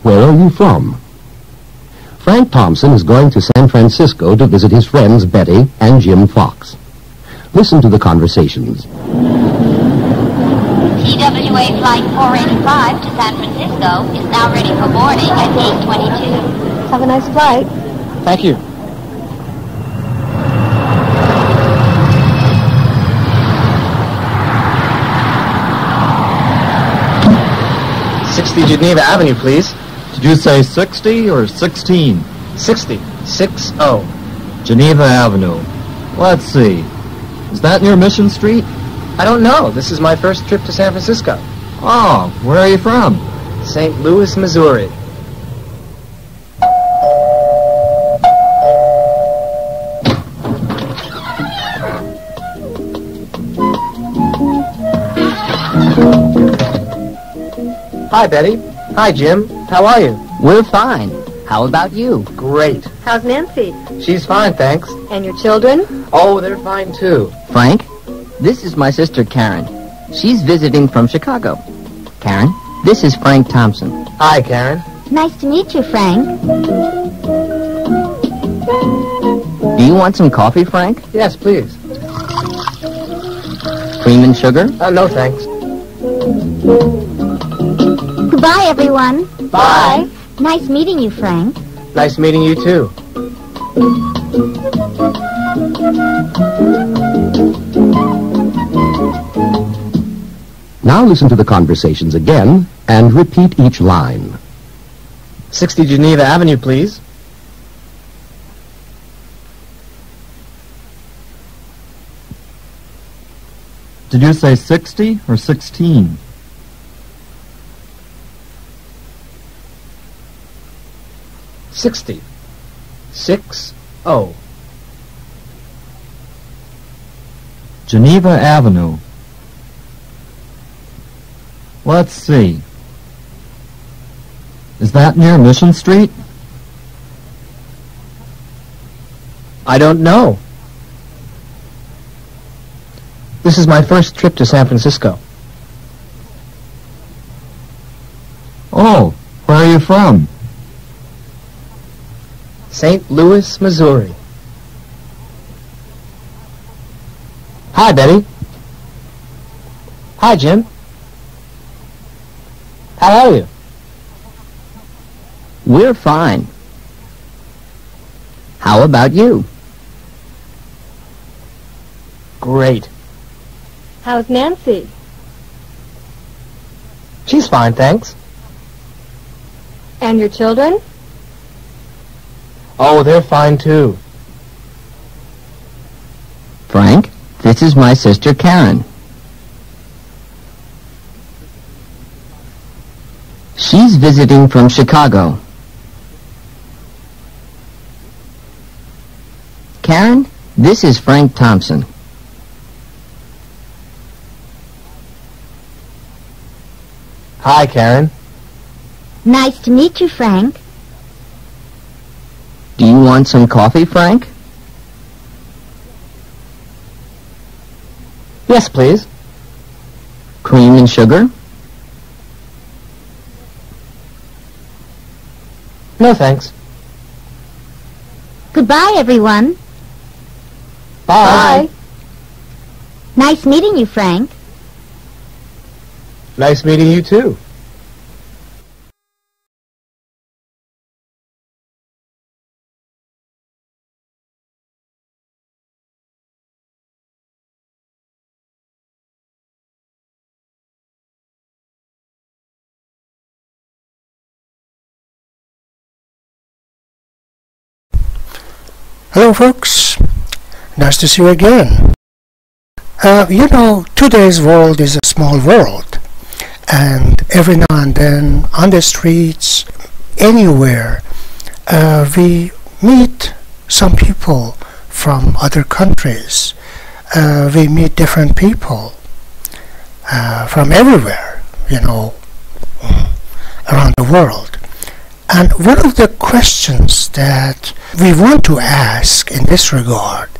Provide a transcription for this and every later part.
where are you from? Frank Thompson is going to San Francisco to visit his friends Betty and Jim Fox. Listen to the conversations. TWA Flight 485 to San Francisco is now ready for boarding at gate 22. Have a nice flight. Thank you. Geneva Avenue, please. Did you say 60 or 16? 60. 60. Geneva Avenue. Let's see. Is that near Mission Street? I don't know. This is my first trip to San Francisco. Oh, where are you from? St. Louis, Missouri. Hi, Betty. Hi, Jim. How are you? We're fine. How about you? Great. How's Nancy? She's fine, thanks. And your children? Oh, they're fine, too. Frank, this is my sister Karen. She's visiting from Chicago. Karen, this is Frank Thompson. Hi, Karen. Nice to meet you, Frank. Do you want some coffee, Frank? Yes, please. Cream and sugar? No, thanks. Goodbye, everyone. Bye. Nice meeting you, Frank. Nice meeting you, too. Now listen to the conversations again and repeat each line. 60 Geneva Avenue, please. Did you say 60 or 16? 60. 60. Geneva Avenue. Let's see. Is that near Mission Street? I don't know. This is my first trip to San Francisco. Oh, where are you from? St. Louis, Missouri. Hi, Betty. Hi, Jim. How are you? We're fine. How about you? Great. How's Nancy? She's fine, thanks. And your children? Oh, they're fine, too. Frank, this is my sister Karen. She's visiting from Chicago. Karen, this is Frank Thompson. Hi, Karen. Nice to meet you, Frank. Do you want some coffee, Frank? Yes, please. Cream and sugar? No, thanks. Goodbye, everyone. Bye. Nice meeting you, Frank. Nice meeting you, too. Hello folks, nice to see you again. Today's world is a small world, and every now and then on the streets, anywhere, we meet some people from other countries. We meet different people from everywhere, around the world. And one of the questions that we want to ask in this regard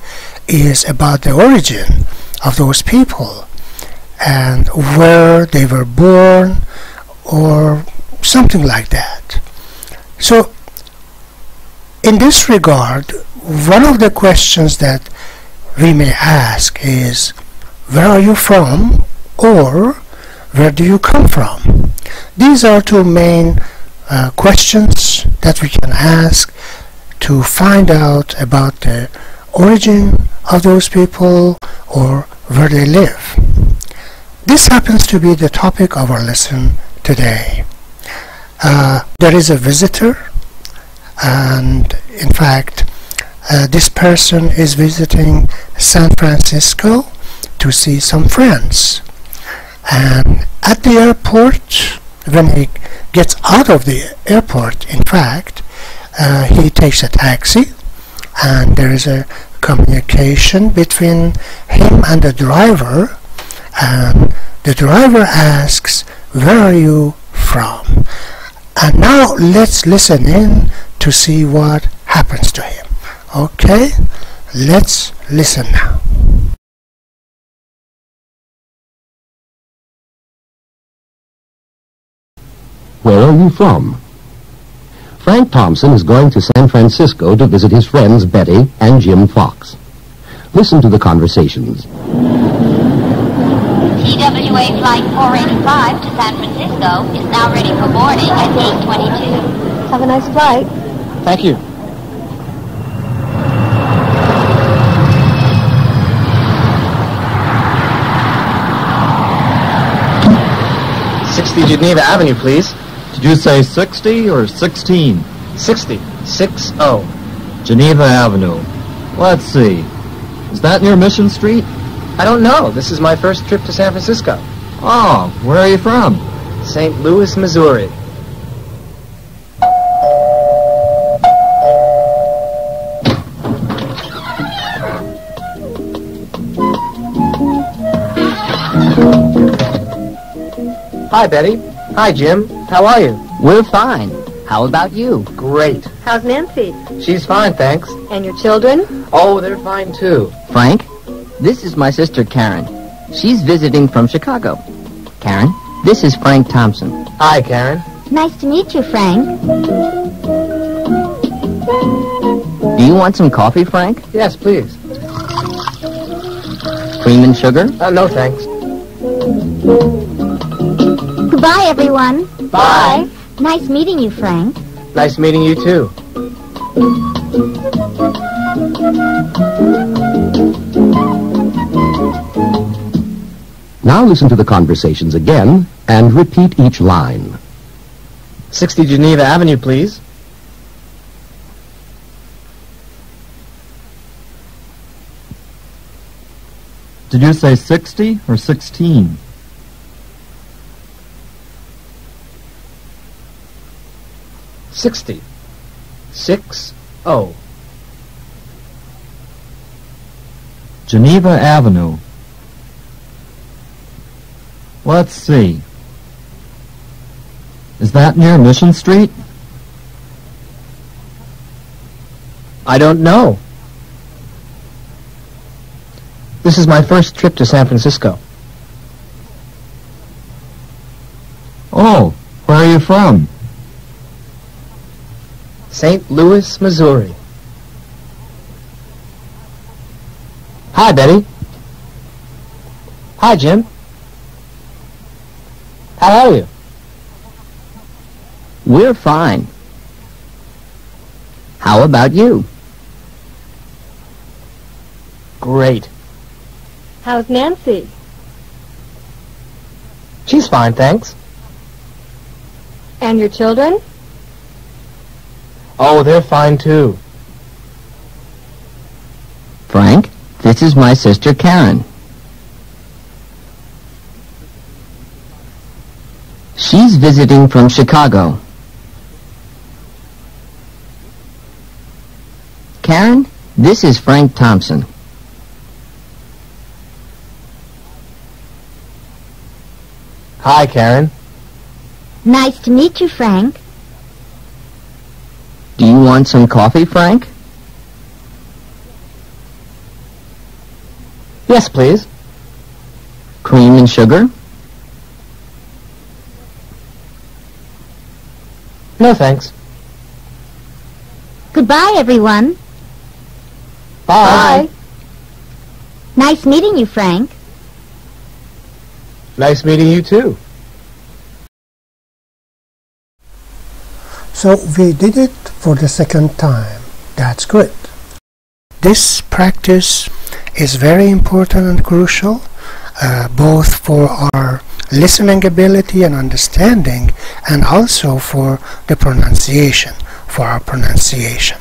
is about the origin of those people and where they were born or something like that. So, in this regard, one of the questions that we may ask is, where are you from, or where do you come from? These are two main questions that we can ask to find out about the origin of those people or where they live. This happens to be the topic of our lesson today. There is a visitor, and in fact this person is visiting San Francisco to see some friends, and at the airport, when he gets out of the airport, in fact, he takes a taxi, and there is a communication between him and the driver, and the driver asks, where are you from? And now let's listen in to see what happens to him. Okay, let's listen now. Where are you from? Frank Thompson is going to San Francisco to visit his friends Betty and Jim Fox. Listen to the conversations. TWA Flight 485 to San Francisco is now ready for boarding at 8:22. Have a nice flight. Thank you. Geneva Avenue, please. Did you say 60 or 16? 60. 60. Geneva Avenue. Let's see. Is that near Mission Street? I don't know. This is my first trip to San Francisco. Oh, where are you from? St. Louis, Missouri. Hi, Betty. Hi, Jim. How are you? We're fine. How about you? Great. How's Nancy? She's fine, thanks. And your children? Oh, they're fine, too. Frank, this is my sister Karen. She's visiting from Chicago. Karen, this is Frank Thompson. Hi, Karen. Nice to meet you, Frank. Do you want some coffee, Frank? Yes, please. Cream and sugar? No, thanks. Goodbye, everyone. Bye. Nice meeting you, Frank. Nice meeting you, too. Now listen to the conversations again and repeat each line. 60 Geneva Avenue, please. Did you say 60 or 16? 60. 60. Geneva Avenue. Let's see. Is that near Mission Street? I don't know. This is my first trip to San Francisco. Oh, where are you from? St. Louis, Missouri. Hi, Betty. Hi, Jim. How are you? We're fine. How about you? Great. How's Nancy? She's fine, thanks. And your children? Oh, they're fine, too. Frank, this is my sister Karen. She's visiting from Chicago. Karen, this is Frank Thompson. Hi, Karen. Nice to meet you, Frank. Do you want some coffee, Frank? Yes, please. Cream and sugar? No, thanks. Goodbye, everyone. Bye. Nice meeting you, Frank. Nice meeting you too. So we did it for the second time. That's good. This practice is very important and crucial, both for our listening ability and understanding, and also for the pronunciation, for our pronunciation.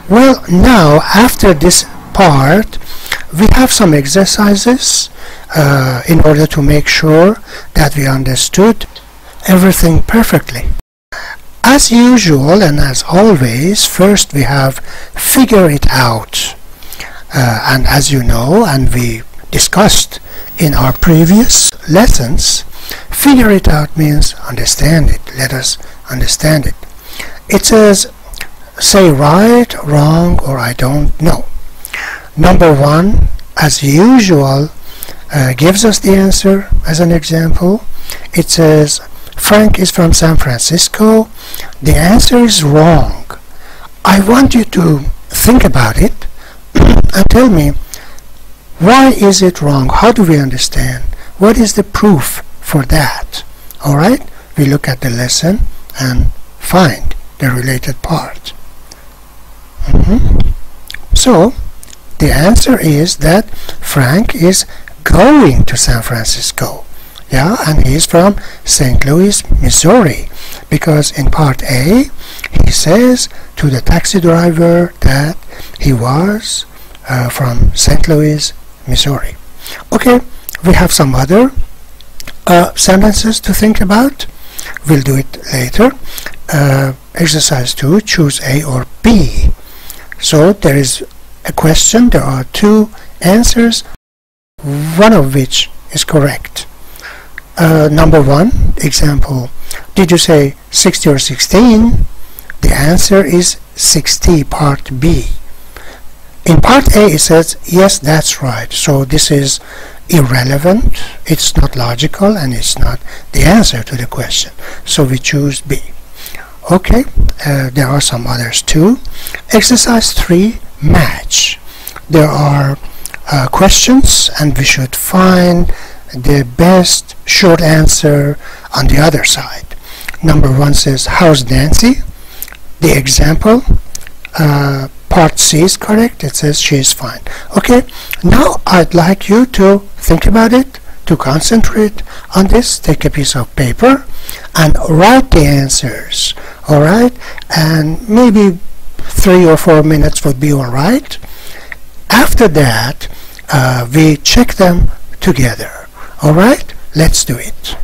Well, now after this part, we have some exercises in order to make sure that we understood everything perfectly. As usual and as always, first we have figure it out. And as you know, and we discussed in our previous lessons, figure it out means understand it. Let us understand it. It says, say right, wrong, or I don't know. Number one, as usual, gives us the answer as an example. It says, Frank is from San Francisco. The answer is wrong. I want you to think about it and tell me, why is it wrong? How do we understand? What is the proof for that? Alright? We look at the lesson and find the related part. So, the answer is that Frank is going to San Francisco. Yeah, and he's from St. Louis, Missouri, because in part A, he says to the taxi driver that he was from St. Louis, Missouri. Okay, we have some other sentences to think about. We'll do it later. Exercise 2, choose A or B. So there is a question, there are two answers, one of which is correct. Number one, example, did you say 60 or 16? The answer is 60, part B. In part A it says, yes, that's right. So this is irrelevant, it's not logical, and it's not the answer to the question. So we choose B. Okay, there are some others too. Exercise 3, match. There are questions, and we should find the best short answer on the other side. Number one says, how's Nancy? The example, part C is correct. It says she is fine. Okay, now I'd like you to think about it, to concentrate on this. Take a piece of paper and write the answers. Alright, and maybe 3 or 4 minutes would be alright. After that, we check them together. Alright, let's do it.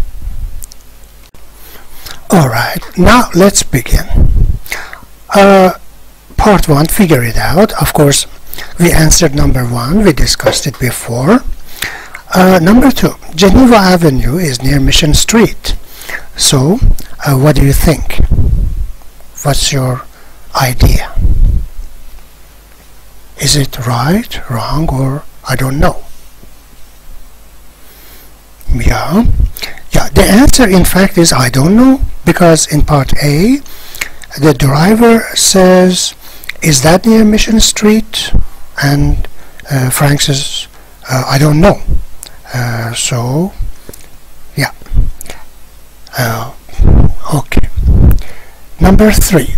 Alright, now let's begin. Part 1, figure it out. Of course, we answered number 1. We discussed it before. Number 2, Geneva Avenue is near Mission Street. So, what do you think? What's your idea? Is it right, wrong, or I don't know? Yeah, the answer in fact is I don't know, because in part A the driver says, is that near Mission Street? And Frank says, I don't know. So yeah, okay. Number 3,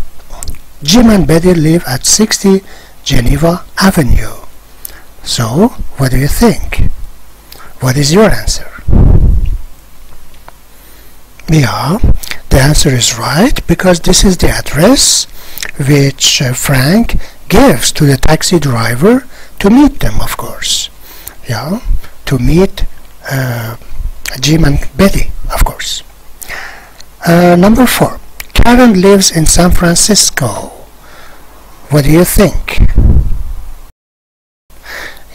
Jim and Betty live at 60 Geneva Avenue. So what do you think? What is your answer? Yeah, the answer is right, because this is the address which Frank gives to the taxi driver to meet them, of course. Yeah, to meet Jim and Betty, of course. Number 4, Karen lives in San Francisco. What do you think?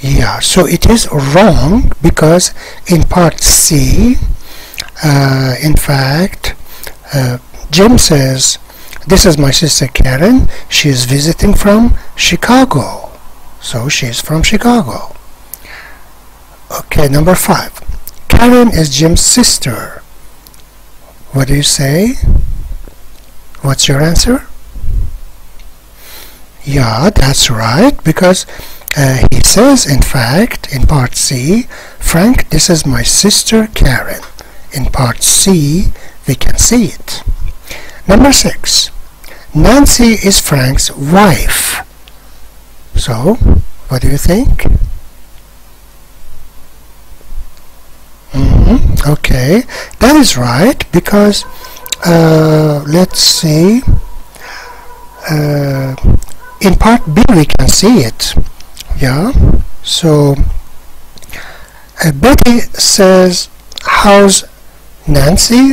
Yeah, so it is wrong, because in part C, in fact, Jim says, this is my sister Karen, she is visiting from Chicago. So she is from Chicago. Okay, number 5, Karen is Jim's sister. What do you say? What's your answer? Yeah, that's right, because he says, in fact, in part C, Frank, this is my sister Karen. In part C, we can see it. Number 6. Nancy is Frank's wife. So, what do you think? Okay, that is right, because let's see, in part B we can see it. Yeah, so Betty says, how's Nancy?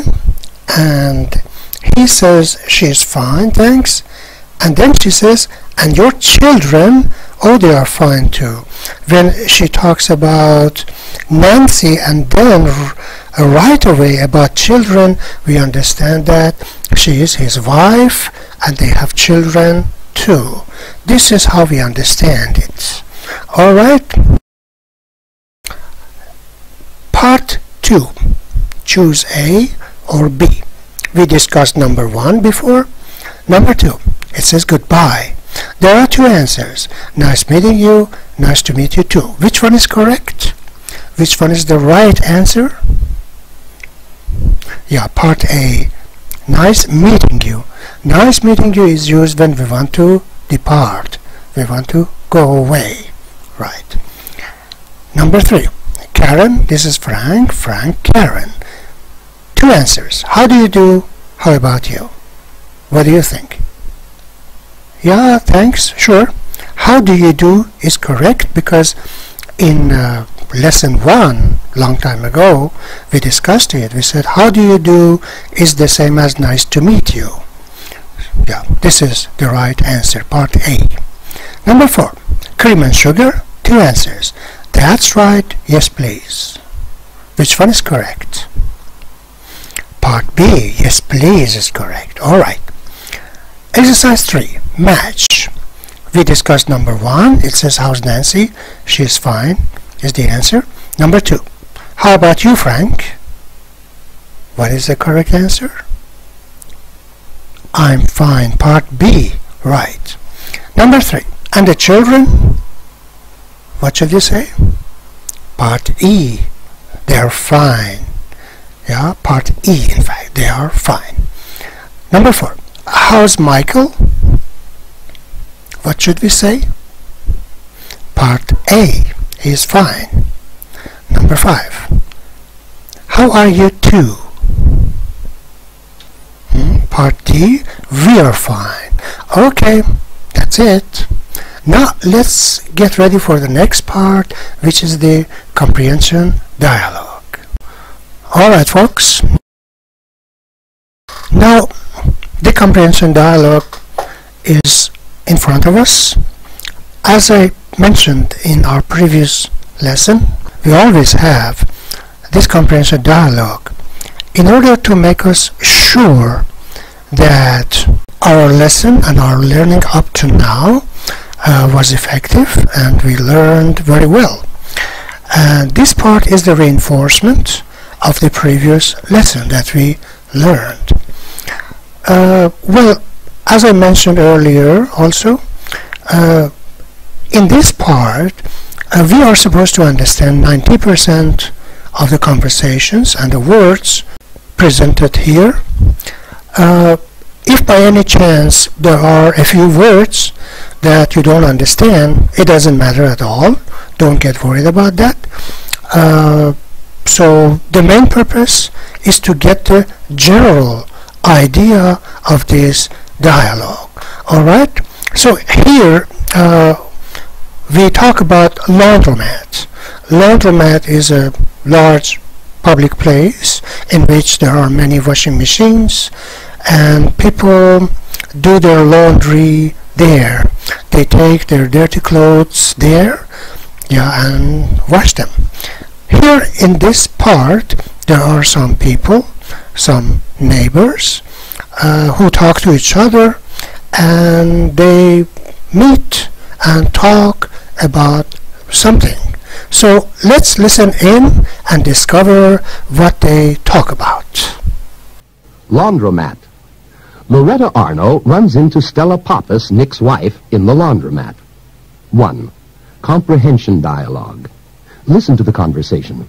And he says, she's fine, thanks. And then she says, and your children, oh, they are fine too. When she talks about Nancy and then right away about children, we understand that she is his wife and they have children too. This is how we understand it. All right. Part 2. Choose A or B. We discussed number 1 before. Number 2. It says goodbye. There are 2 answers. Nice meeting you, nice to meet you too. Which one is correct? Which one is the right answer? Yeah, part A. Nice meeting you. Nice meeting you is used when we want to depart. We want to go away. Right. Number 3. Karen, this is Frank. Frank, Karen. 2 answers. How do you do? How about you? What do you think? Yeah, thanks, sure. How do you do is correct, because in lesson 1, long time ago, we discussed it. We said, how do you do is the same as nice to meet you. Yeah, this is the right answer, part A. Number 4, cream and sugar, 2 answers. That's right, yes please. Which one is correct? Part B, yes please is correct. Alright. Exercise 3, match. We discussed number 1. It says, how's Nancy? She's fine, is the answer. Number 2, how about you, Frank? What is the correct answer? I'm fine, part B, right. Number 3, and the children? What should you say? Part E, they're fine. Yeah, part E, in fact, they are fine. Number 4, how's Michael? What should we say? Part A, he is fine. Number 5, how are you two? Part D, we are fine. Okay, that's it. Now let's get ready for the next part, which is the comprehension dialogue. Alright folks, now the comprehension dialogue is in front of us. As I mentioned in our previous lesson, we always have this comprehension dialogue in order to make us sure that our lesson and our learning up to now was effective and we learned very well. And this part is the reinforcement of the previous lesson that we learned. Well, as I mentioned earlier also, in this part we are supposed to understand 90% of the conversations and the words presented here. If by any chance there are a few words that you don't understand, it doesn't matter at all. Don't get worried about that. So the main purpose is to get the general idea of this dialogue. Alright, so here we talk about laundromat. Laundromat is a large public place in which there are many washing machines and people do their laundry there. They take their dirty clothes there, yeah, and wash them. Here in this part there are some people, some neighbors who talk to each other and they meet and talk about something. So let's listen in and discover what they talk about. Laundromat. Loretta Arno runs into Stella Pappas, Nick's wife, in the laundromat. 1. Comprehension dialogue. Listen to the conversation.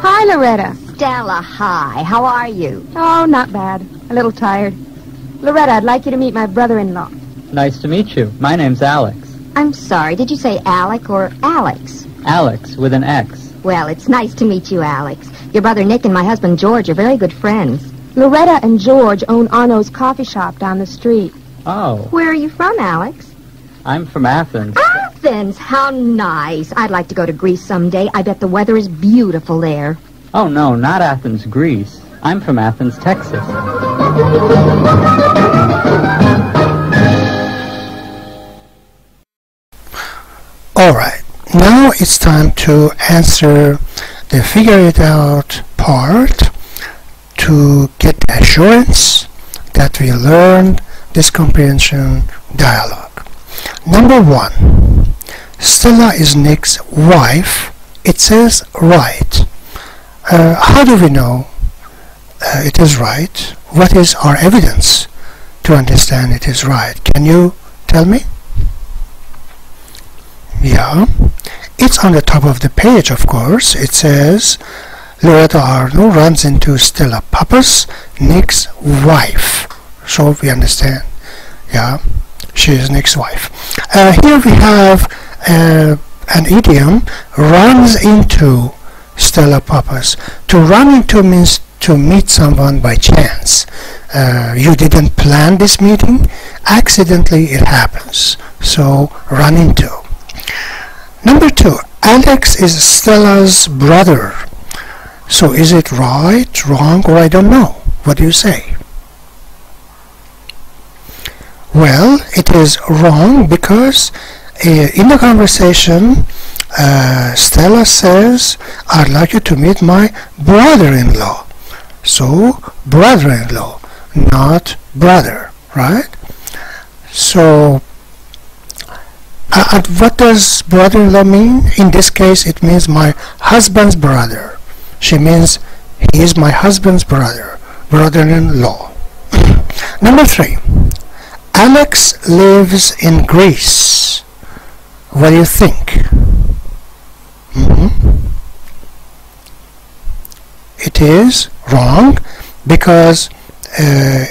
Hi, Loretta. Stella, hi. How are you? Oh, not bad. A little tired. Loretta, I'd like you to meet my brother-in-law. Nice to meet you. My name's Alex. I'm sorry, did you say Alec or Alex? Alex, with an X. Well, it's nice to meet you, Alex. Your brother Nick and my husband George are very good friends. Loretta and George own Arno's coffee shop down the street. Oh, Where are you from, Alex? I'm from Athens. Athens, how nice. I'd like to go to Greece someday. I bet the weather is beautiful there. Oh, no, not Athens, Greece. I'm from Athens, Texas. All right, now it's time to answer the figure it out part to get the assurance that we learned this comprehension dialogue. Number 1, Stella is Nick's wife. It says right. How do we know it is right? What is our evidence to understand it is right? Can you tell me? Yeah, it's on the top of the page, of course. It says Loretta Arno runs into Stella Pappas, Nick's wife. So we understand. Yeah, she is Nick's wife. Here we have an idiom, runs into Stella Pappas. To run into means to meet someone by chance. You didn't plan this meeting. Accidentally it happens. So run into. Number 2, Alex is Stella's brother. So is it right, wrong, or I don't know? What do you say? Well, it is wrong because in the conversation, Stella says, I'd like you to meet my brother-in-law. So, brother-in-law, not brother, right? So, what does brother-in-law mean? In this case, it means my husband's brother. She means he is my husband's brother, brother-in-law. Number 3, Alex lives in Greece. What do you think? It is wrong because,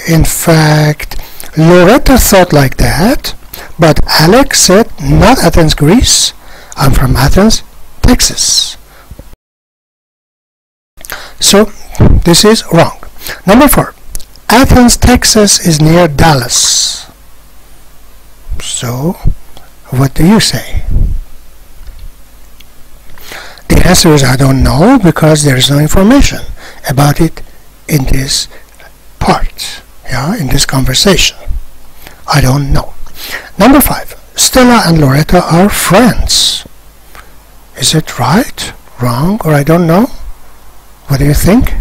in fact, Loretta thought like that. But Alex said, not Athens, Greece. I'm from Athens, Texas. So, this is wrong. Number 4. Athens, Texas is near Dallas. So, what do you say? The answer is I don't know because there is no information about it in this part, in this conversation. I don't know. Number 5, Stella and Loretta are friends. Is it right, wrong, or I don't know? What do you think?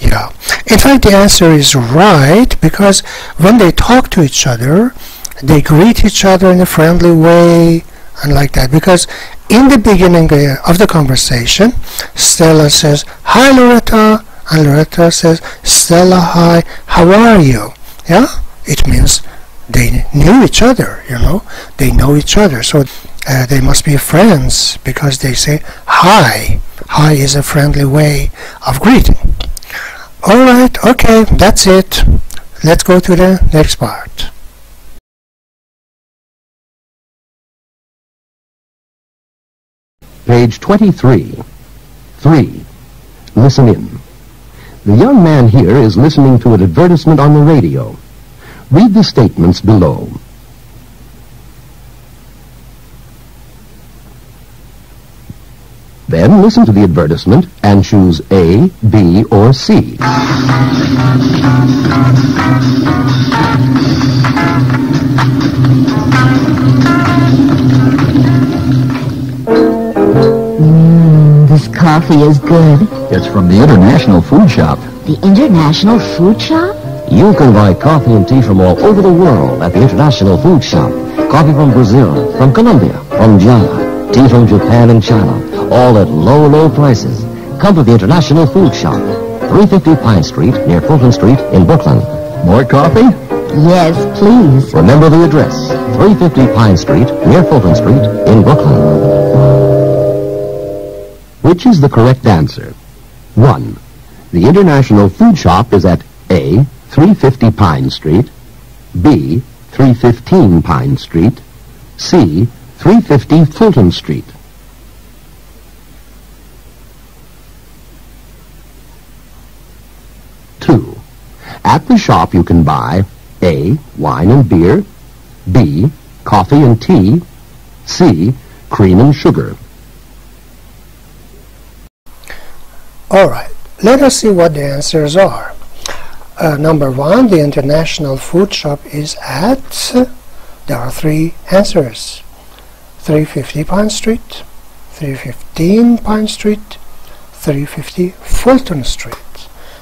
Yeah. In fact, the answer is right because when they talk to each other, they greet each other in a friendly way and like that. Because in the beginning of the conversation, Stella says, hi Loretta, and Loretta says, Stella, hi, how are you? Yeah? It means they knew each other, they know each other, so they must be friends because they say hi. Hi is a friendly way of greeting. Alright, okay, that's it. Let's go to the next part. Page 23. 3. Listen in. The young man here is listening to an advertisement on the radio. Read the statements below. Then listen to the advertisement and choose A, B, or C. This coffee is good. It's from the International Food Shop. The International Food Shop? You can buy coffee and tea from all over the world at the International Food Shop. Coffee from Brazil, from Colombia, from Java. Tea from Japan and China, all at low, low prices. Come to the International Food Shop, 350 Pine Street, near Fulton Street in Brooklyn. More coffee? Yes, please. Remember the address, 350 Pine Street, near Fulton Street in Brooklyn. Which is the correct answer? 1. The International Food Shop is at A, 350 Pine Street, B, 315 Pine Street, C, 350 Fulton Street. At the shop you can buy A, wine and beer, B, coffee and tea, C, cream and sugar. Alright, let us see what the answers are. Number 1, the International Food Shop is at, there are 3 answers. 350 Pine Street, 315 Pine Street, 350 Fulton Street.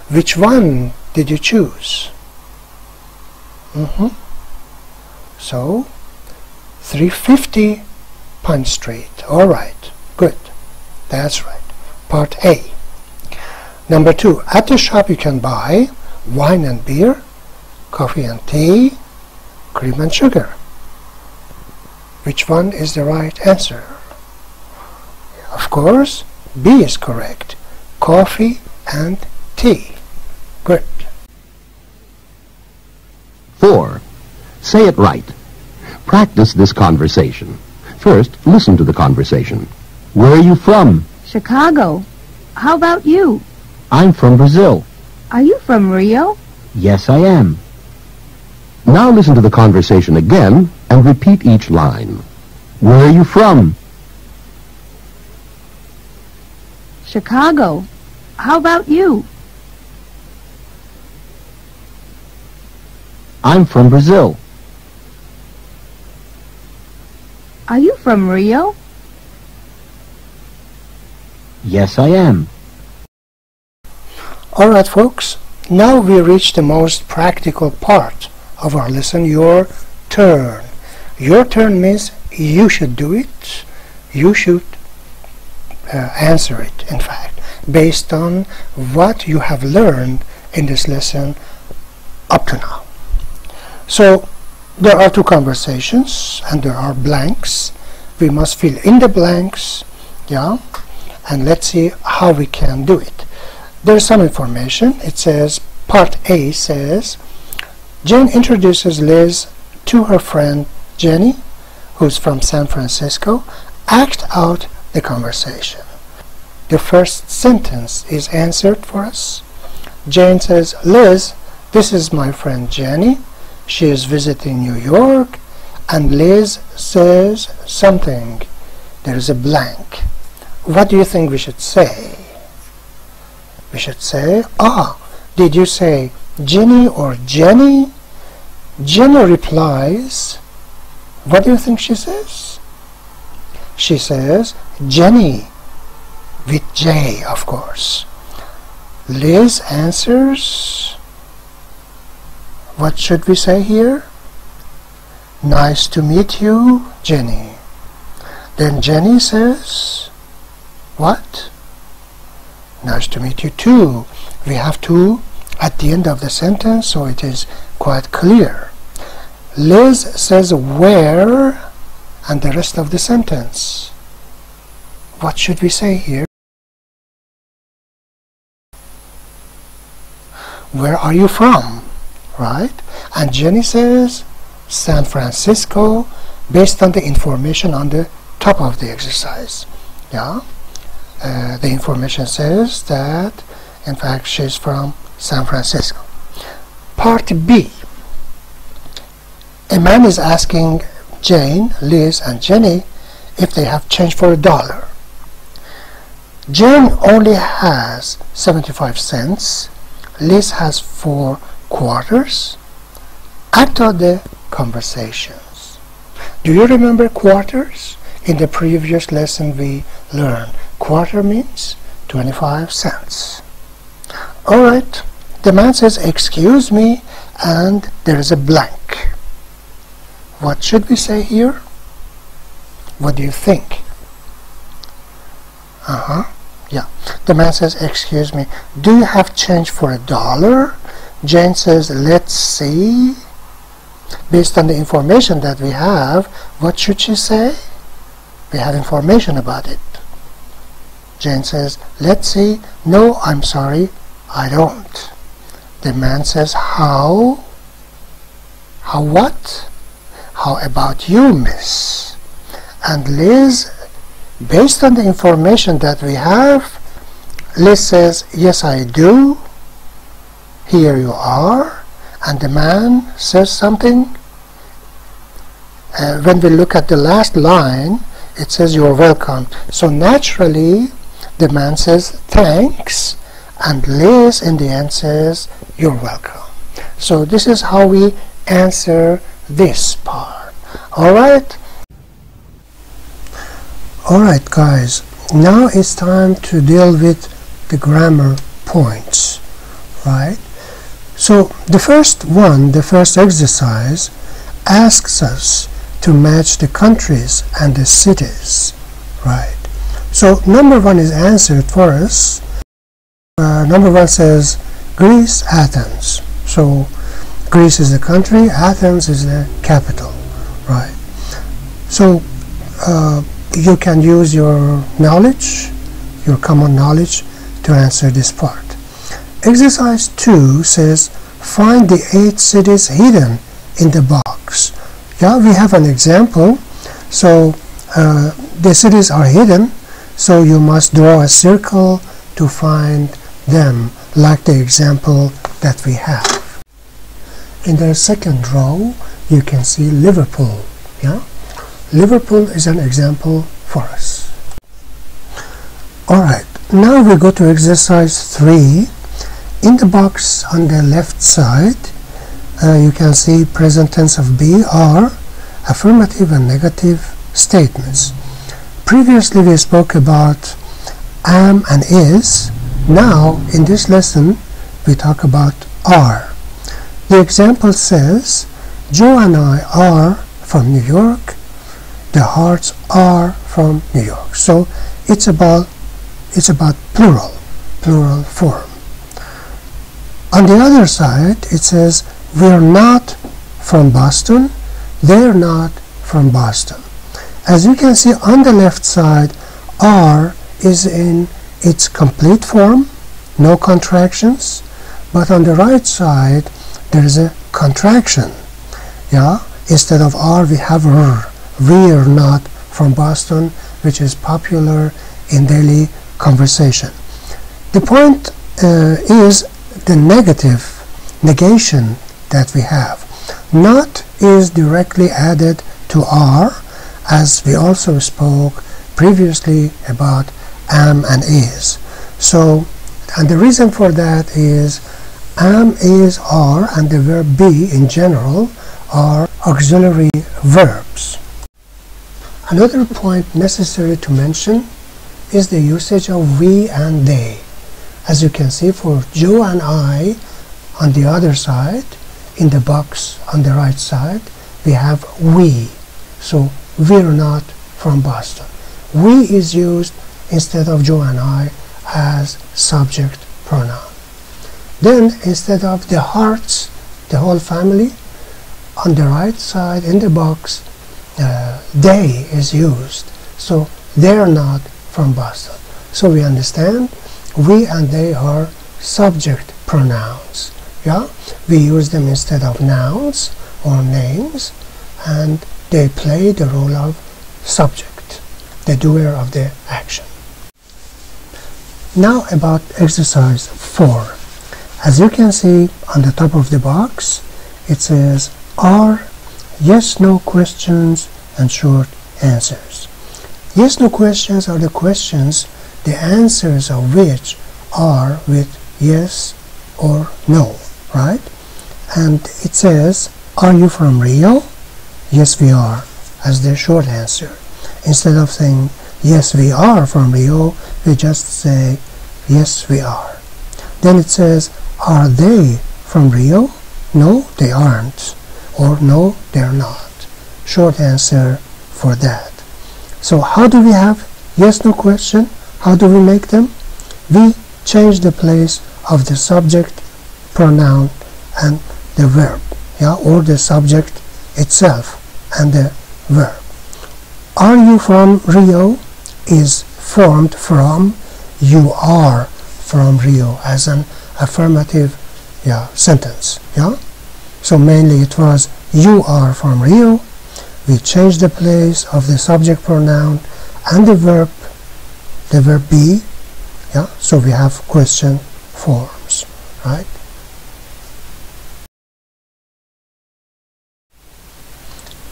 Which one did you choose? So, 350 Pine Street. Alright, good. That's right. Part A. Number 2, at the shop you can buy wine and beer, coffee and tea, cream and sugar. Which one is the right answer? Of course, B is correct. Coffee and tea. Good. 4. Say it right. Practice this conversation. First, listen to the conversation. Where are you from? Chicago. How about you? I'm from Brazil. Are you from Rio? Yes, I am. Now listen to the conversation again and repeat each line. Where are you from? Chicago. How about you? I'm from Brazil. Are you from Rio? Yes, I am. Alright folks, now we reach the most practical part of our lesson, your turn. Your turn means you should do it, you should answer it, in fact, based on what you have learned in this lesson up to now. So, there are 2 conversations and there are blanks. We must fill in the blanks, yeah, and let's see how we can do it. There's some information. It says, part A says, Jane introduces Liz to her friend Jenny, who's from San Francisco. Act out the conversation. The first sentence is answered for us. Jane says, Liz, this is my friend Jenny. She is visiting New York. And Liz says something. There is a blank. What do you think we should say? We should say, did you say Jenny or Jenny? Jenny replies, what do you think she says? She says, Jenny, with J, of course. Liz answers, what should we say here? Nice to meet you, Jenny. Then Jenny says, what? Nice to meet you too. We have to at the end of the sentence, so it is quite clear. Liz says where, and the rest of the sentence. What should we say here? Where are you from? Right? And Jenny says San Francisco, based on the information on the top of the exercise. Yeah? The information says that, in fact, she's from San Francisco. Part B. A man is asking Jane, Liz, and Jenny if they have change for $1. Jane only has 75 cents. Liz has 4 quarters. Act out the conversations. Do you remember quarters? In the previous lesson we learned quarter means 25 cents. Alright, the man says, excuse me, and there is a blank. What should we say here? What do you think? Yeah. The man says, excuse me, do you have change for $1? Jane says, let's see. Based on the information that we have, what should she say? We have information about it. Jane says, let's see. No, I'm sorry, I don't. The man says, how? How what? How about you, miss? And Liz, based on the information that we have, Liz says, yes, I do. Here you are. And the man says something. When we look at the last line, it says, you're welcome. So naturally, the man says, thanks. And Liz, in the end, says, you're welcome. So this is how we answer this part. Alright? Alright, guys. Now it's time to deal with the grammar points. Right? So the first one, the first exercise, asks us to match the countries and the cities. Right? So number 1 is answered for us. Number 1 says Greece, Athens. So Greece is the country, Athens is the capital. Right? So you can use your knowledge, your common knowledge, to answer this part. Exercise 2 says find the 8 cities hidden in the box. Yeah, we have an example. So the cities are hidden, so you must draw a circle to find them, like the example that we have. In the second row, you can see Liverpool. Yeah, Liverpool is an example for us. Alright, now we go to exercise 3. In the box on the left side, you can see present tense of be, are, affirmative and negative statements. Previously we spoke about am and is. Now in this lesson we talk about are. The example says, Joe and I are from New York. The Hearts are from New York. So it's about plural form. On the other side, it says, we're not from Boston, they're not from Boston. As you can see on the left side, are is in its complete form, no contractions, but on the right side, there is a contraction. Yeah, instead of are, we have r. We're not from Boston, which is popular in daily conversation. The point is the negation that we have. Not is directly added to are, as we also spoke previously about am and is. So, and the reason for that is am, is, are, and the verb be in general are auxiliary verbs. Another point necessary to mention is the usage of we and they. As you can see, for Joe and I, on the other side, in the box on the right side, we have we. So we're not from Boston. We is used instead of Joe and I as subject pronoun. Then instead of the Hearts, the whole family, on the right side in the box, they is used. So they're not from Boston. So we understand we and they are subject pronouns. Yeah, we use them instead of nouns or names, and they play the role of subject, the doer of the action. Now about exercise 4. As you can see on the top of the box, it says are yes, no questions and short answers. Yes, no questions are the questions, the answers of which are with yes or no, right? And it says, are you from Rio? Yes, we are, as the short answer. Instead of saying, yes, we are from Rio, we just say, yes, we are. Then it says, are they from Rio? No, they aren't. Or no, they're not. Short answer for that. So how do we have yes, no question? How do we make them? We change the place of the subject, pronoun, and the verb, or the subject itself and the verb. Are you from Rio is formed from you are from Rio as an affirmative sentence. So mainly it was you are from Rio. We change the place of the subject pronoun and the verb be. So we have question forms, right?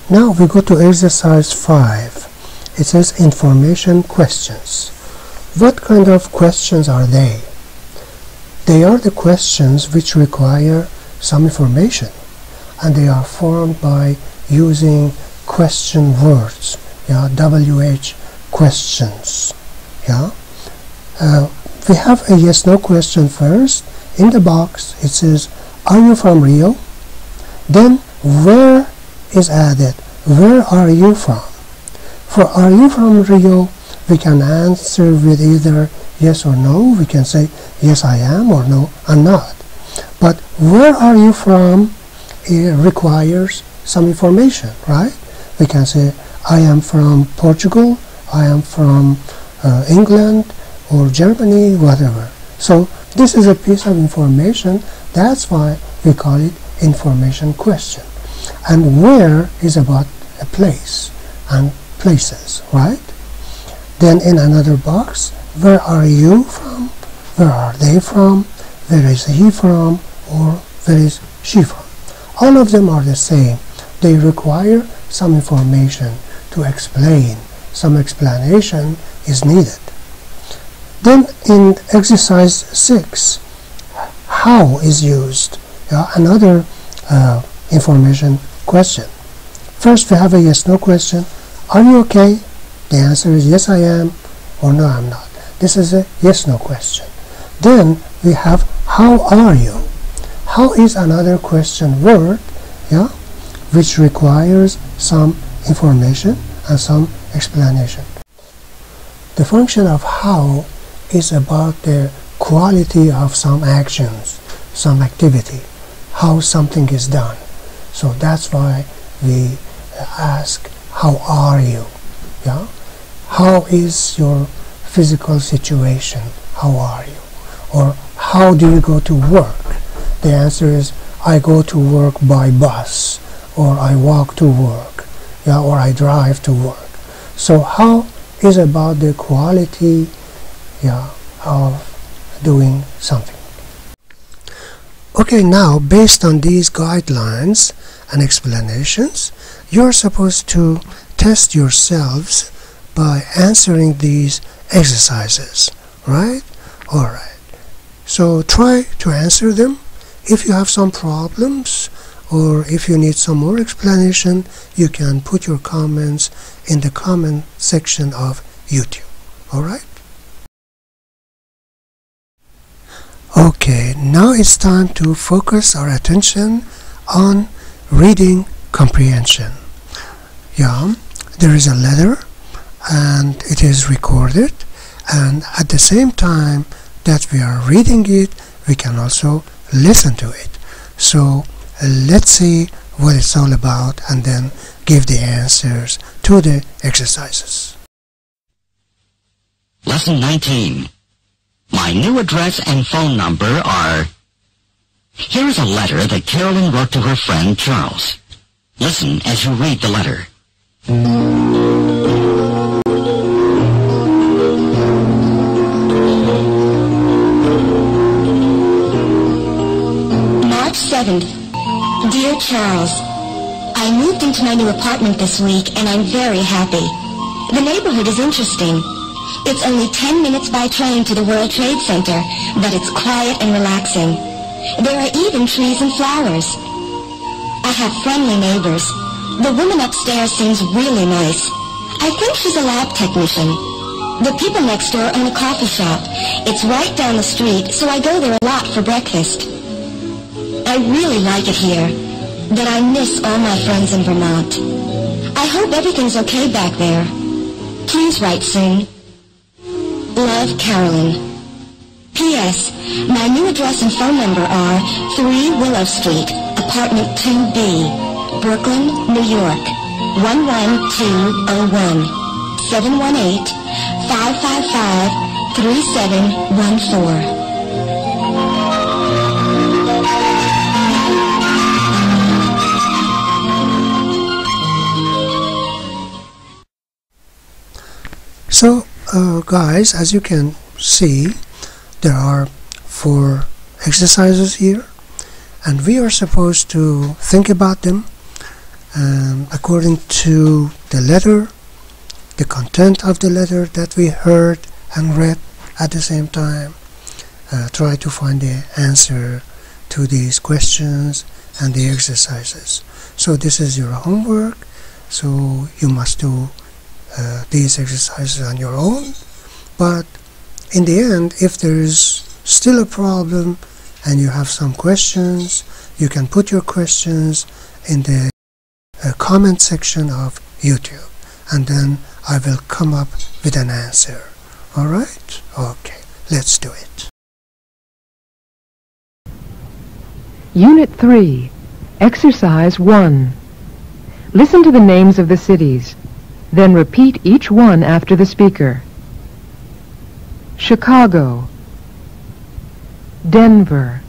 Now we go to exercise 5. It says information questions. What kind of questions are they? They are the questions which require some information, and they are formed by using question words, WH questions. We have a yes/no question first. In the box it says, are you from Rio? Then where is added. Where are you from? For are you from Rio, we can answer with either yes or no. We can say yes I am or no I'm not. But where are you from, it requires some information, right? We can say I am from Portugal, I am from England or Germany, whatever. So this is a piece of information. That's why we call it information question. And where is about a place and places, right? Then in another box, where are you from? Where are they from? Where is he from? Or where is she from? All of them are the same. They require some information to explain. Some explanation is needed. Then in exercise 6, how is used. Another information question. First we have a yes/no question. Are you okay? The answer is yes I am or no I'm not. This is a yes/no question. Then we have how are you? How is another question word, which requires some information and some explanation. The function of how is about the quality of some actions, some activity, how something is done. So that's why we ask, how are you? How is your physical situation? How are you? Or how do you go to work? The answer is, I go to work by bus, or I walk to work, or I drive to work. So how is about the quality of doing something. Okay, now based on these guidelines and explanations, you're supposed to test yourselves by answering these exercises, right? Alright, so try to answer them. If you have some problems or if you need some more explanation, you can put your comments in the comment section of YouTube. Alright? Okay, now it's time to focus our attention on reading comprehension. There is a letter and it is recorded, and at the same time that we are reading it, we can also listen to it. So let's see what it's all about and then give the answers to the exercises. Lesson 19. My new address and phone number are... Here is a letter that Carolyn wrote to her friend Charles. Listen as you read the letter. March 7th. Dear Charles, I moved into my new apartment this week and I'm very happy. The neighborhood is interesting. It's only 10 minutes by train to the World Trade Center, but it's quiet and relaxing. There are even trees and flowers. I have friendly neighbors. The woman upstairs seems really nice. I think she's a lab technician. The people next door own a coffee shop. It's right down the street, so I go there a lot for breakfast. I really like it here, but I miss all my friends in Vermont. I hope everything's okay back there. Please write soon. Love, Carolyn. P.S. My new address and phone number are 3 Willow Street, apartment 2B, Brooklyn, New York, 11201, 718-555-3714. So, guys, as you can see, there are 4 exercises here, and we are supposed to think about them according to the letter, the content of the letter that we heard and read at the same time. Try to find the answer to these questions and the exercises. So this is your homework, so you must do these exercises on your own, but in the end, if there is still a problem and you have some questions, you can put your questions in the comment section of YouTube, and then I will come up with an answer. Alright? Okay, let's do it. Unit 3, Exercise 1. Listen to the names of the cities. Then repeat each one after the speaker. Chicago, Denver,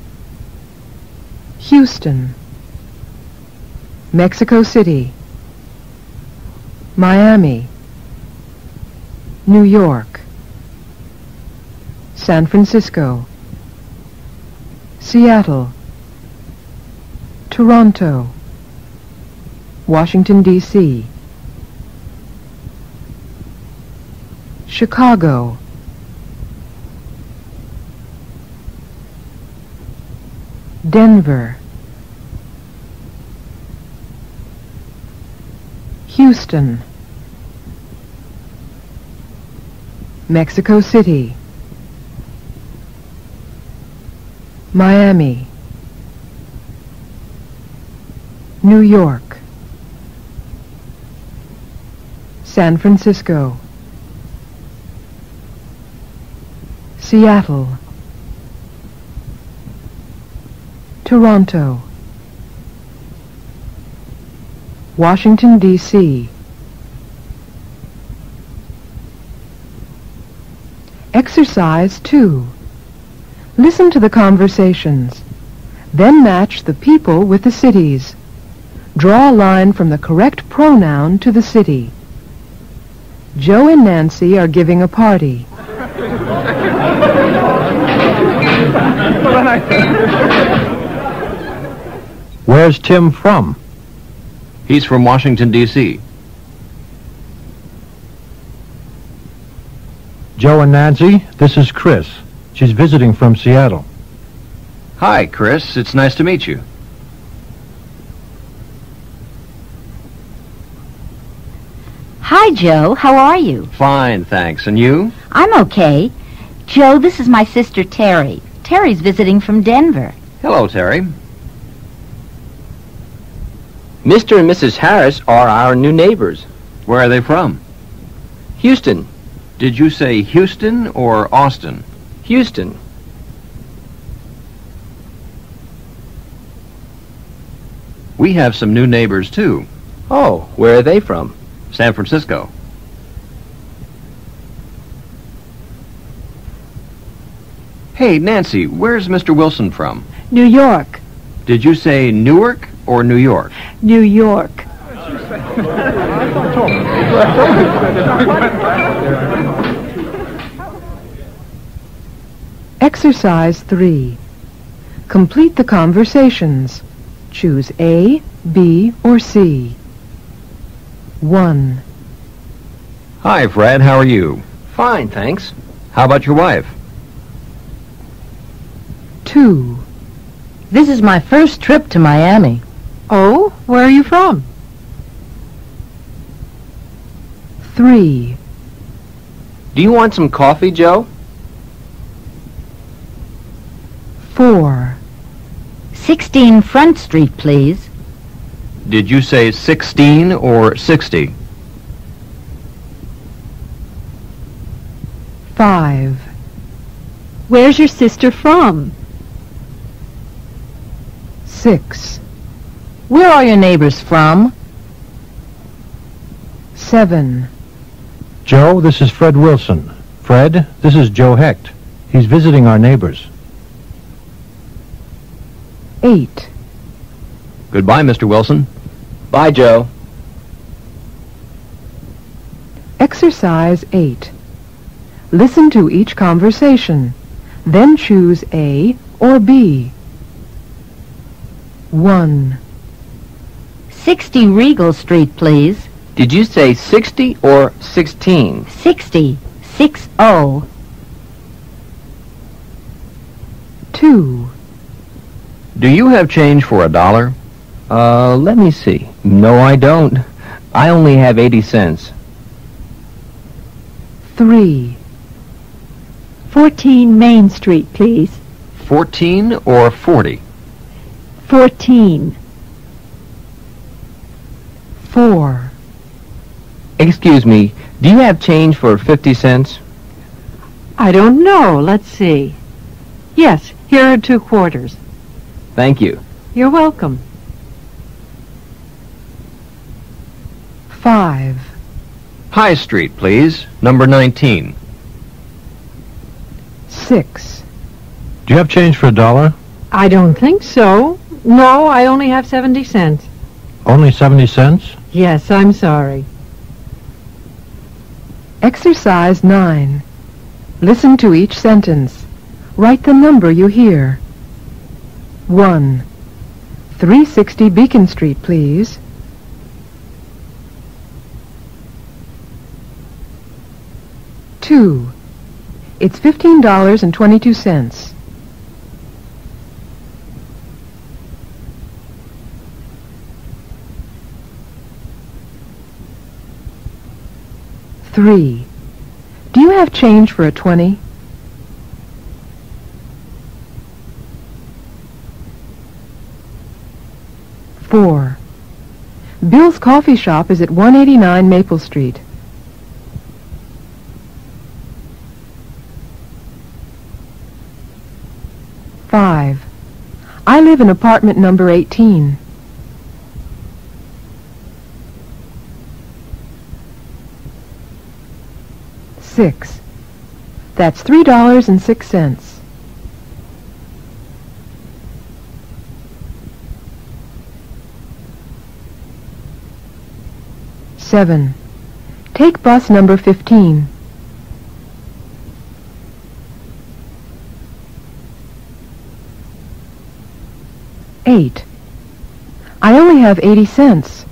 Houston, Mexico City, Miami, New York, San Francisco, Seattle, Toronto, Washington, D.C., Chicago, Denver, Houston, Mexico City, Miami, New York, San Francisco, Seattle, Toronto, Washington, D.C. Exercise 2. Listen to the conversations. Then match the people with the cities. Draw a line from the correct pronoun to the city. Joe and Nancy are giving a party. Where's Tim from? He's from Washington, D.C. Joe and Nancy, this is Chris. She's visiting from Seattle. Hi, Chris. It's nice to meet you. Hi, Joe. How are you? Fine, thanks. And you? I'm okay. Joe, this is my sister Terry. Terry's visiting from Denver. Hello, Terry. Mr. and Mrs. Harris are our new neighbors. Where are they from? Houston. Did you say Houston or Austin? Houston. We have some new neighbors, too. Oh, where are they from? San Francisco. Hey, Nancy, where's Mr. Wilson from? New York. Did you say Newark or New York? New York. Exercise 3. Complete the conversations. Choose A, B, or C. 1. Hi, Fred. How are you? Fine, thanks. How about your wife? 2. This is my first trip to Miami. Oh, where are you from? 3. Do you want some coffee, Joe? 4. 16 Front Street, please. Did you say 16 or 60? 5. Where's your sister from? 6. Where are your neighbors from? 7. Joe, this is Fred Wilson. Fred, this is Joe Hecht. He's visiting our neighbors. 8. Goodbye, Mr. Wilson. Bye, Joe. Exercise 8. Listen to each conversation. Then choose A or B. 1. 60 Regal Street, please. Did you say 60 or 16? 60. 60. 2. Do you have change for $1? Let me see. No, I don't. I only have 80 cents. 3. 14 Main Street, please. 14 or 40? 14. 4. Excuse me, do you have change for 50 cents? I don't know. Let's see. Yes, here are 2 quarters. Thank you. You're welcome. 5. High Street, please. Number 19. 6. Do you have change for $1? I don't think so. No, I only have 70 cents. Only 70 cents? Yes, I'm sorry. Exercise 9. Listen to each sentence. Write the number you hear. 1. 360 Beacon Street, please. 2. It's $15.22. 3. Do you have change for a 20? 4. Bill's coffee shop is at 189 Maple Street. 5. I live in apartment number 18. 6. That's $3.06. 7. Take bus number 15. 8. I only have 80 cents.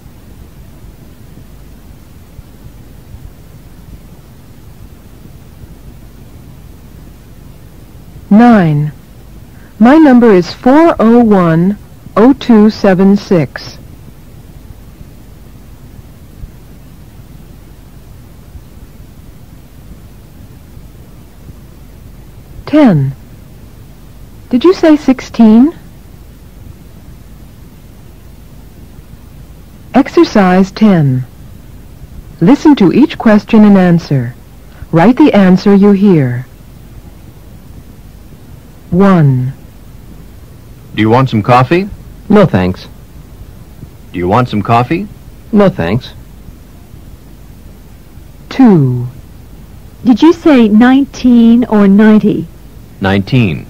9. My number is 401-0276. 10. Did you say 16? Exercise 10. Listen to each question and answer. Write the answer you hear. 1. Do you want some coffee? No, thanks. Do you want some coffee? No, thanks. 2. Did you say 19 or 90? 19.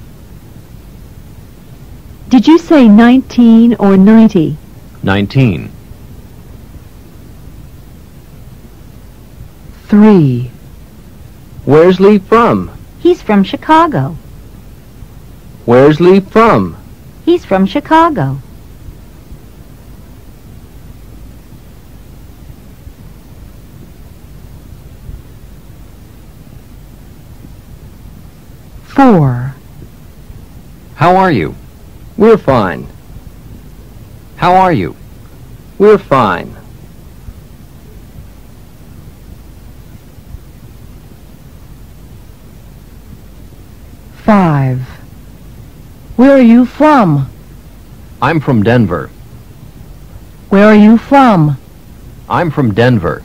Did you say 19 or 90? 19. 3. Where's Lee from? He's from Chicago. Where's Lee from? He's from Chicago. 4. How are you? We're fine. How are you? We're fine. 5. Where are you from? I'm from Denver. Where are you from? I'm from Denver.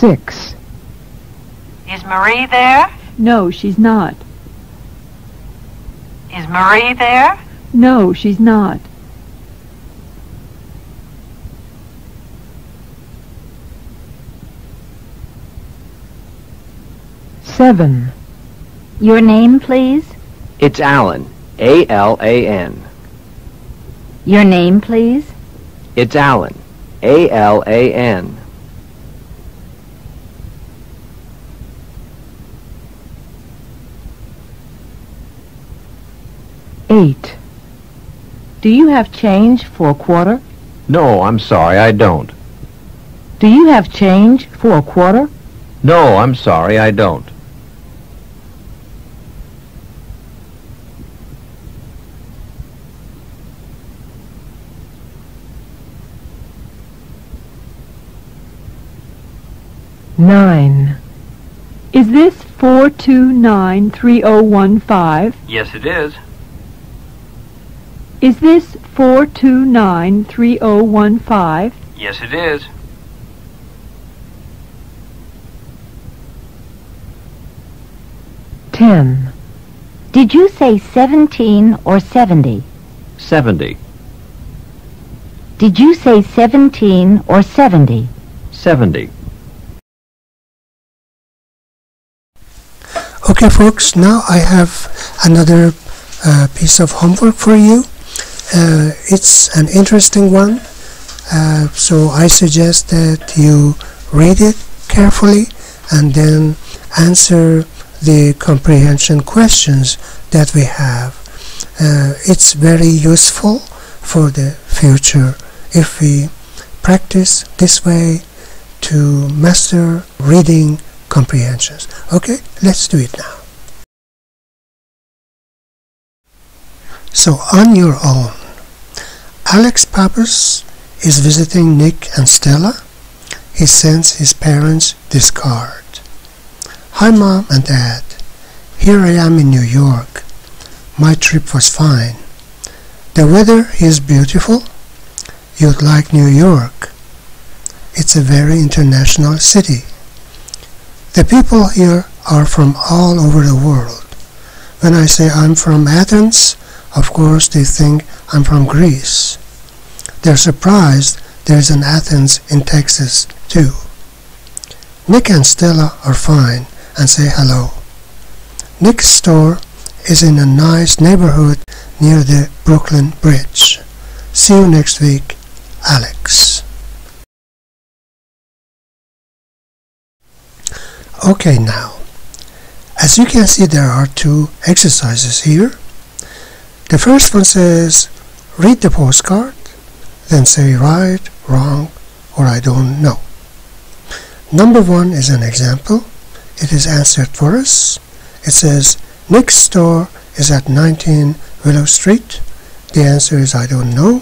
6. Is Marie there? No, she's not. Is Marie there? No, she's not. Seven. Your name, please? It's Alan. A-L-A-N. Your name, please? It's Alan. A-L-A-N. 8. Do you have change for a quarter? No, I'm sorry, I don't. Do you have change for a quarter? No, I'm sorry, I don't. Nine. Is this 4293015? Yes, it is. Is this 4293015? Yes, it is. Ten. Did you say 17 or 70? 70. Did you say 17 or 70? 70. Okay, folks, now I have another piece of homework for you. It's an interesting one, so I suggest that you read it carefully and then answer the comprehension questions that we have. It's very useful for the future if we practice this way to master reading comprehensions. Okay, let's do it now. So on your own, Alex Pappas is visiting Nick and Stella. He sends his parents this card. Hi Mom and Dad, here I am in New York. My trip was fine. The weather is beautiful. You'd like New York. It's a very international city. The people here are from all over the world. When I say I'm from Athens, of course they think I'm from Greece. They're surprised there's an Athens in Texas too. Nick and Stella are fine and say hello. Nick's store is in a nice neighborhood near the Brooklyn Bridge. See you next week, Alex. Okay, now, as you can see, there are two exercises here. The first one says, read the postcard, then say right, wrong, or I don't know. Number 1 is an example. It is answered for us. It says, Nick's store is at 19 Willow Street. The answer is I don't know,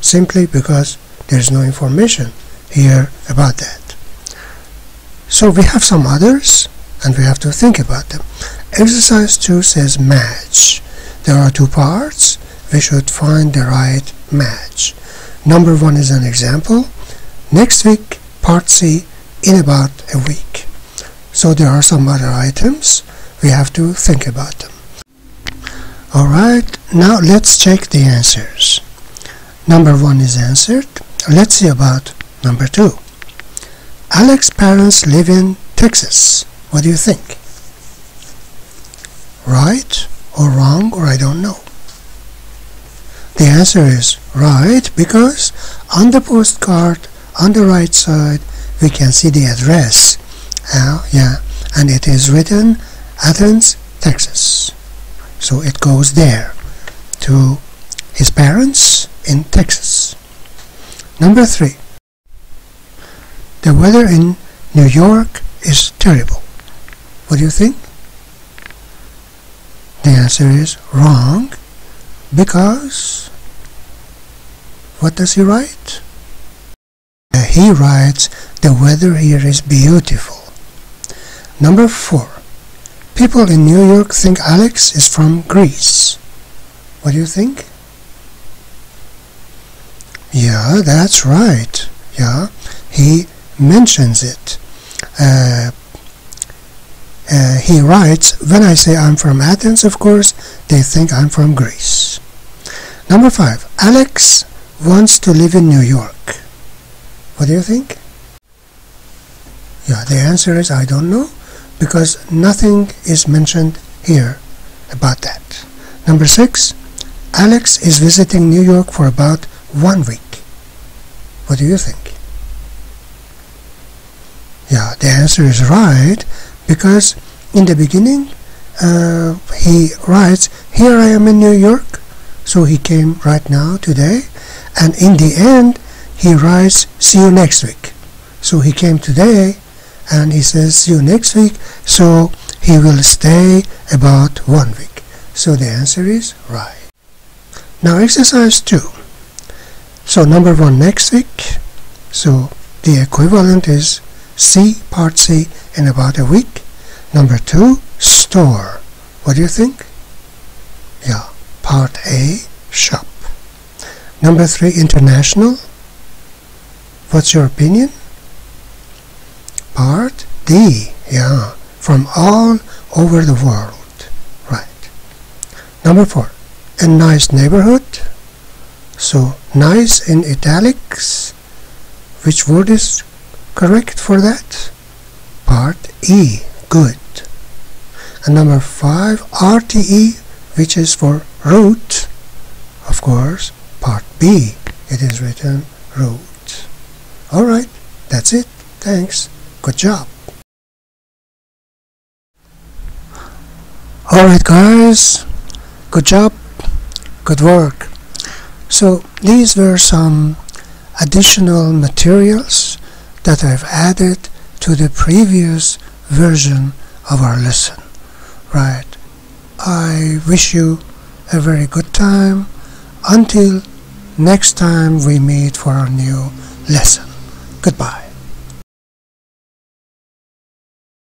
simply because there's no information here about that. So we have some others, and we have to think about them. Exercise 2 says match. There are two parts. We should find the right match. Number 1 is an example. Next week, part C, in about a week. So there are some other items. We have to think about them. Alright, now let's check the answers. Number 1 is answered. Let's see about number 2. Alex's parents live in Texas. What do you think? Right or wrong, or I don't know? The answer is right, because on the postcard on the right side we can see the address. And it is written Athens, Texas. So it goes there to his parents in Texas. Number 3. The weather in New York is terrible. What do you think? The answer is wrong, because what does he write? He writes, the weather here is beautiful. Number 4. People in New York think Alex is from Greece. What do you think? Yeah, that's right. Yeah, he mentions it. he writes, when I say I'm from Athens, of course, they think I'm from Greece. Number 5, Alex wants to live in New York. What do you think? Yeah, the answer is I don't know, because nothing is mentioned here about that. Number 6, Alex is visiting New York for about 1 week. What do you think? Yeah, the answer is right, because in the beginning he writes, here I am in New York, so he came right now, today, and in the end he writes, see you next week. So he came today, and he says, see you next week, so he will stay about 1 week. So the answer is right. Now exercise 2. So number 1, next week. So the equivalent is C, part C, in about a week. Number 2, store. What do you think? Yeah, part A, shop. Number 3, international. What's your opinion? Part D, yeah, from all over the world. Right. Number 4, a nice neighborhood. So nice in italics. Which word is correct for that? Part E, good. And number 5, RTE, which is for route. Of course, part B, it is written route. Alright, that's it. Thanks. Good job. Alright guys, good job, good work. So these were some additional materials that I've added to the previous version of our lesson. Right. I wish you a very good time until next time we meet for our new lesson. Goodbye.